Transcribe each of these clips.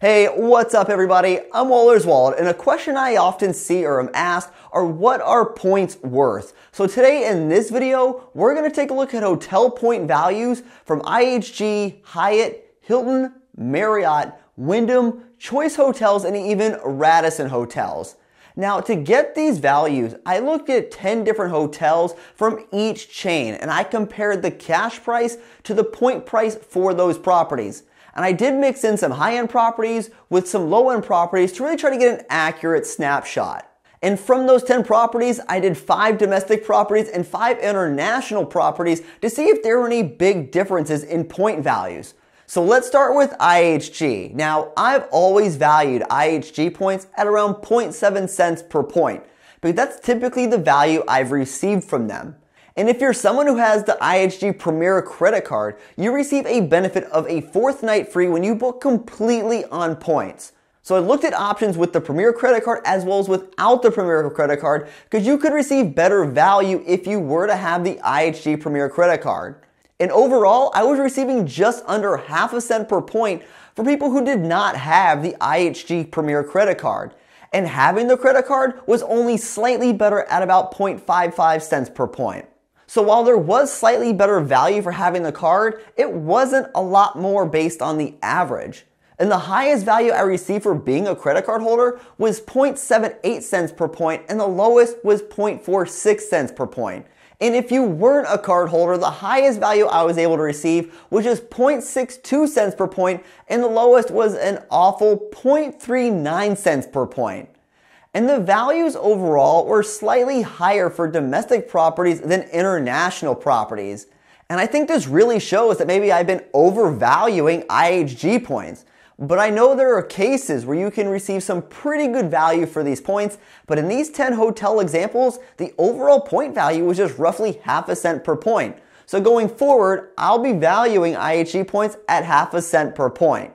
Hey, what's up everybody? I'm Waller's Wallet, and a question I often see or am asked are what are points worth? So today in this video, we're going to take a look at hotel point values from IHG, Hyatt, Hilton, Marriott, Wyndham, Choice Hotels, and even Radisson Hotels. Now, to get these values, I looked at 10 different hotels from each chain, and I compared the cash price to the point price for those properties. And I did mix in some high-end properties with some low-end properties to really try to get an accurate snapshot. And from those 10 properties, I did 5 domestic properties and 5 international properties to see if there were any big differences in point values. So let's start with IHG. Now, I've always valued IHG points at around 0.7 cents per point, because that's typically the value I've received from them. And if you're someone who has the IHG Premier credit card, you receive a benefit of a 4th night free when you book completely on points. So I looked at options with the Premier credit card as well as without the Premier credit card, because you could receive better value if you were to have the IHG Premier credit card. And overall, I was receiving just under half a cent per point for people who did not have the IHG Premier credit card. And having the credit card was only slightly better at about 0.55 cents per point. So while there was slightly better value for having the card, it wasn't a lot more based on the average. And the highest value I received for being a credit card holder was 0.78 cents per point, and the lowest was 0.46 cents per point. And if you weren't a card holder, the highest value I was able to receive was just 0.62 cents per point, and the lowest was an awful 0.39 cents per point. And the values overall were slightly higher for domestic properties than international properties. And I think this really shows that maybe I've been overvaluing IHG points. But I know there are cases where you can receive some pretty good value for these points, but in these 10 hotel examples, the overall point value was just roughly half a cent per point. So going forward, I'll be valuing IHG points at half a cent per point.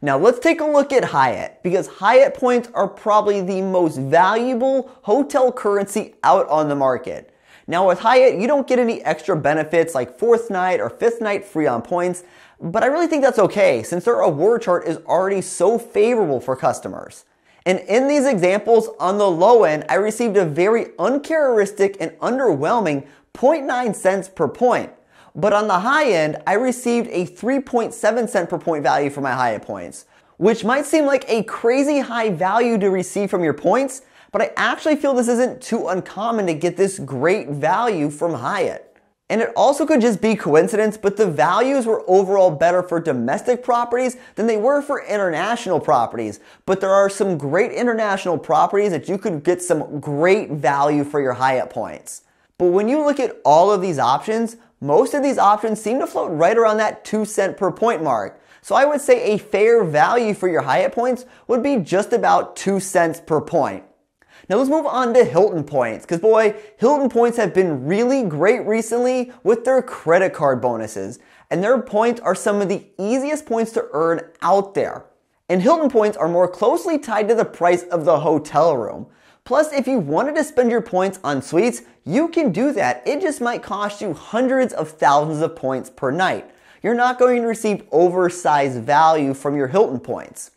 Now let's take a look at Hyatt, because Hyatt points are probably the most valuable hotel currency out on the market. Now with Hyatt, you don't get any extra benefits like 4th night or 5th night free on points, but I really think that's okay since their award chart is already so favorable for customers. And in these examples, on the low end, I received a very uncharacteristic and underwhelming 0.9 cents per point. But on the high end, I received a 3.7 cent per point value for my Hyatt points, which might seem like a crazy high value to receive from your points, but I actually feel this isn't too uncommon to get this great value from Hyatt. And it also could just be coincidence, but the values were overall better for domestic properties than they were for international properties. But there are some great international properties that you could get some great value for your Hyatt points. But when you look at all of these options, most of these options seem to float right around that 2 cent per point mark. So I would say a fair value for your Hyatt points would be just about 2 cents per point. Now let's move on to Hilton Points, because boy, Hilton Points have been really great recently with their credit card bonuses. And their points are some of the easiest points to earn out there. And Hilton Points are more closely tied to the price of the hotel room. Plus, if you wanted to spend your points on suites, you can do that. It just might cost you hundreds of thousands of points per night. You're not going to receive oversized value from your Hilton points.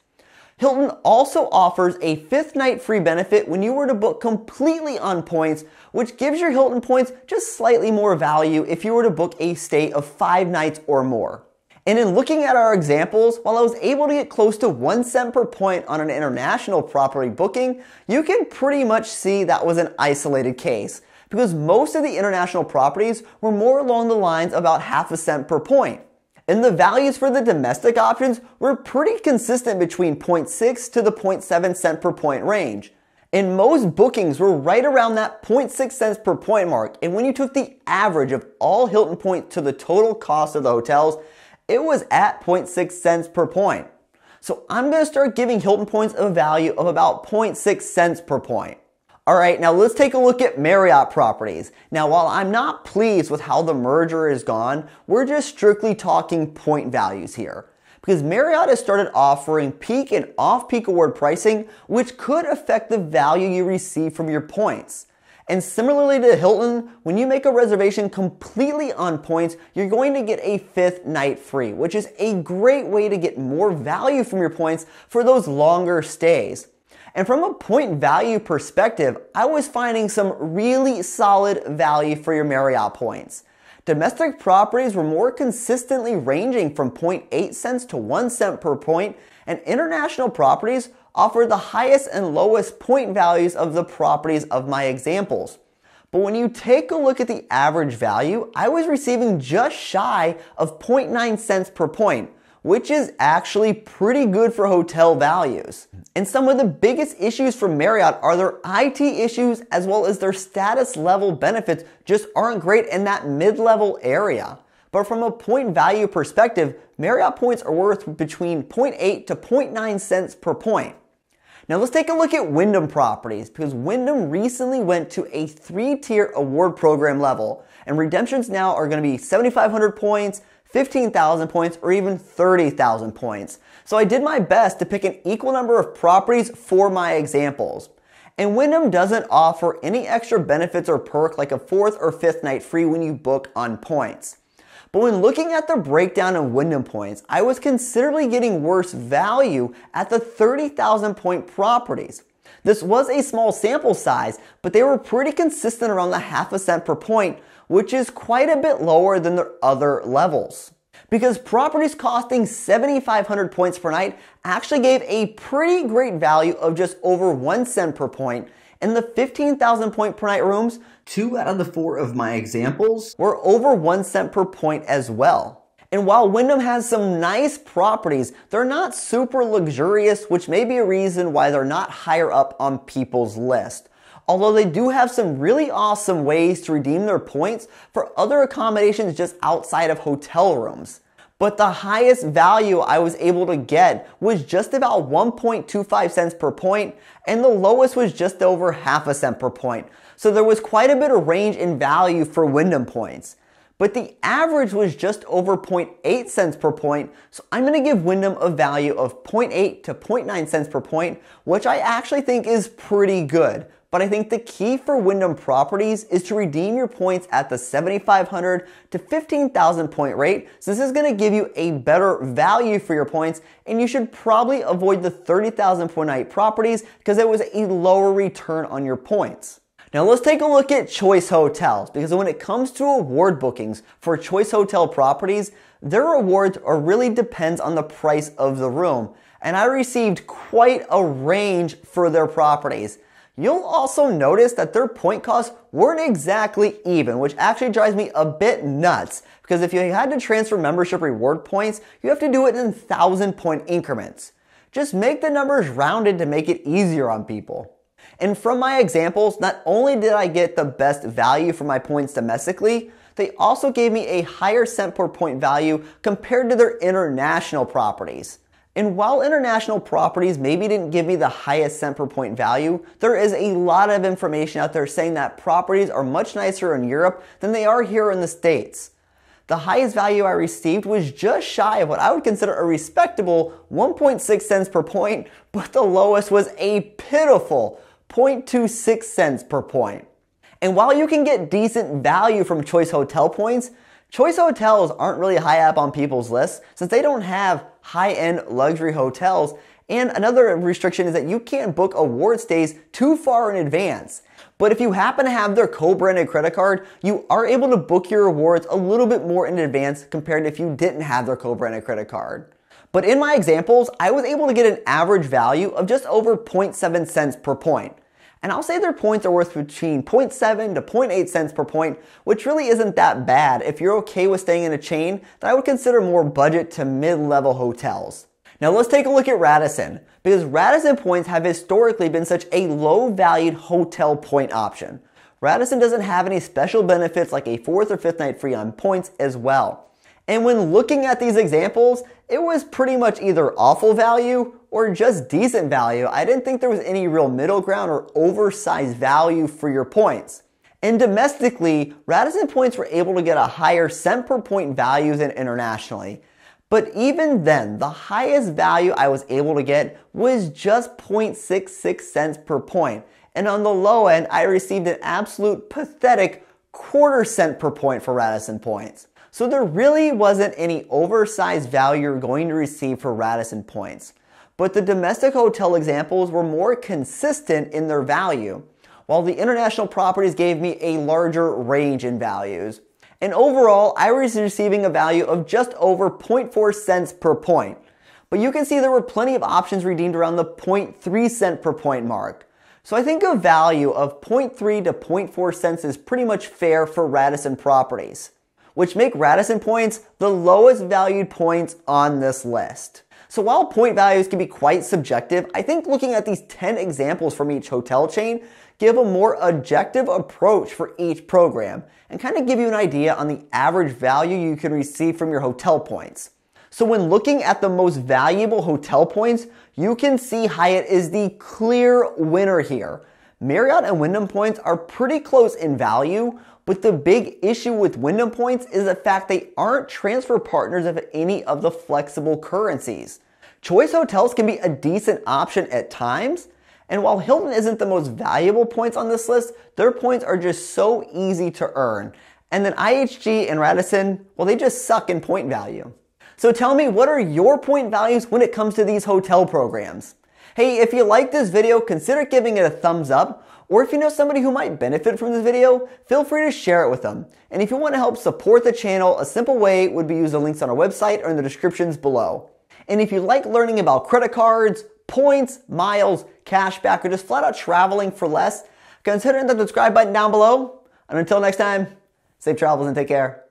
Hilton also offers a 5th night free benefit when you were to book completely on points, which gives your Hilton points just slightly more value if you were to book a stay of 5 nights or more. And in looking at our examples, while I was able to get close to 1 cent per point on an international property booking, you can pretty much see that was an isolated case, because most of the international properties were more along the lines of about half a cent per point. And the values for the domestic options were pretty consistent between 0.6 to the 0.7 cent per point range. And most bookings were right around that 0.6 cents per point mark, and when you took the average of all Hilton points to the total cost of the hotels, it was at 0.6 cents per point. So I'm going to start giving Hilton points a value of about 0.6 cents per point. Alright, now let's take a look at Marriott properties. Now while I'm not pleased with how the merger is gone, we're just strictly talking point values here. Because Marriott has started offering peak and off-peak award pricing, which could affect the value you receive from your points. And similarly to Hilton, when you make a reservation completely on points, you're going to get a 5th night free, which is a great way to get more value from your points for those longer stays. And from a point value perspective, I was finding some really solid value for your Marriott points. Domestic properties were more consistently ranging from 0.8 cents to 1 cent per point, and international properties offered the highest and lowest point values of the properties of my examples. But when you take a look at the average value, I was receiving just shy of 0.9 cents per point, which is actually pretty good for hotel values. And some of the biggest issues for Marriott are their IT issues, as well as their status level benefits just aren't great in that mid-level area. But from a point value perspective, Marriott points are worth between 0.8 to 0.9 cents per point. Now let's take a look at Wyndham properties, because Wyndham recently went to a 3-tier award program level, and redemptions now are going to be 7,500 points, 15,000 points, or even 30,000 points. So I did my best to pick an equal number of properties for my examples. And Wyndham doesn't offer any extra benefits or perk like a 4th or 5th night free when you book on points. But when looking at the breakdown of Wyndham points, I was considerably getting worse value at the 30,000 point properties. This was a small sample size, but they were pretty consistent around the ½ cent per point, which is quite a bit lower than their other levels. Because properties costing 7,500 points per night actually gave a pretty great value of just over 1 cent per point, and the 15,000 point per night rooms, 2 out of the 4 of my examples, were over 1 cent per point as well. And while Wyndham has some nice properties, they're not super luxurious, which may be a reason why they're not higher up on people's list. Although they do have some really awesome ways to redeem their points for other accommodations just outside of hotel rooms. But the highest value I was able to get was just about 1.25 cents per point, and the lowest was just over ½ cent per point. So there was quite a bit of range in value for Wyndham points. But the average was just over 0.8 cents per point, so I'm going to give Wyndham a value of 0.8 to 0.9 cents per point, which I actually think is pretty good. But I think the key for Wyndham properties is to redeem your points at the 7,500 to 15,000 point rate, since this is going to give you a better value for your points, and you should probably avoid the 30,000 point night properties because it was a lower return on your points. Now let's take a look at Choice Hotels, because when it comes to award bookings for Choice Hotel properties, their awards really depends on the price of the room, and I received quite a range for their properties. You'll also notice that their point costs weren't exactly even, which actually drives me a bit nuts, because if you had to transfer membership reward points, you have to do it in 1,000 point increments. Just make the numbers rounded to make it easier on people. And from my examples, not only did I get the best value for my points domestically, they also gave me a higher cent per point value compared to their international properties. And while international properties maybe didn't give me the highest cent per point value, there is a lot of information out there saying that properties are much nicer in Europe than they are here in the States. The highest value I received was just shy of what I would consider a respectable 1.6 cents per point, but the lowest was a pitiful 0.26 cents per point. And while you can get decent value from Choice Hotel points, Choice Hotels aren't really high up on people's lists since they don't have high-end luxury hotels, and another restriction is that you can't book award stays too far in advance. But if you happen to have their co-branded credit card, you are able to book your awards a little bit more in advance compared to if you didn't have their co-branded credit card. But in my examples, I was able to get an average value of just over 0.7 cents per point. And I'll say their points are worth between 0.7 to 0.8 cents per point, which really isn't that bad if you're okay with staying in a chain that I would consider more budget to mid-level hotels. Now let's take a look at Radisson, because Radisson points have historically been such a low-valued hotel point option. Radisson doesn't have any special benefits like a 4th or 5th night free on points as well. And when looking at these examples, it was pretty much either awful value or just decent value. I didn't think there was any real middle ground or oversized value for your points. And domestically, Radisson points were able to get a higher cent per point value than internationally. But even then, the highest value I was able to get was just 0.66 cents per point. And on the low end, I received an absolute pathetic quarter-cent per point for Radisson Points. So there really wasn't any oversized value you're going to receive for Radisson Points. But the domestic hotel examples were more consistent in their value, while the international properties gave me a larger range in values. And overall, I was receiving a value of just over 0.4 cents per point. But you can see there were plenty of options redeemed around the 0.3 cent per point mark. So I think a value of 0.3 to 0.4 cents is pretty much fair for Radisson properties, which make Radisson Points the lowest valued points on this list. So while point values can be quite subjective, I think looking at these 10 examples from each hotel chain give a more objective approach for each program and kind of give you an idea on the average value you can receive from your hotel points. So when looking at the most valuable hotel points, you can see Hyatt is the clear winner here. Marriott and Wyndham Points are pretty close in value, but the big issue with Wyndham Points is the fact they aren't transfer partners of any of the flexible currencies. Choice hotels can be a decent option at times, and while Hilton isn't the most valuable points on this list, their points are just so easy to earn. And then IHG and Radisson, well, they just suck in point value. So tell me, what are your point values when it comes to these hotel programs? Hey, if you like this video, consider giving it a thumbs up, or if you know somebody who might benefit from this video, feel free to share it with them. And if you want to help support the channel, a simple way would be to use the links on our website or in the descriptions below. And if you like learning about credit cards, points, miles, cashback, or just flat out traveling for less, consider the subscribe button down below. And until next time, safe travels and take care.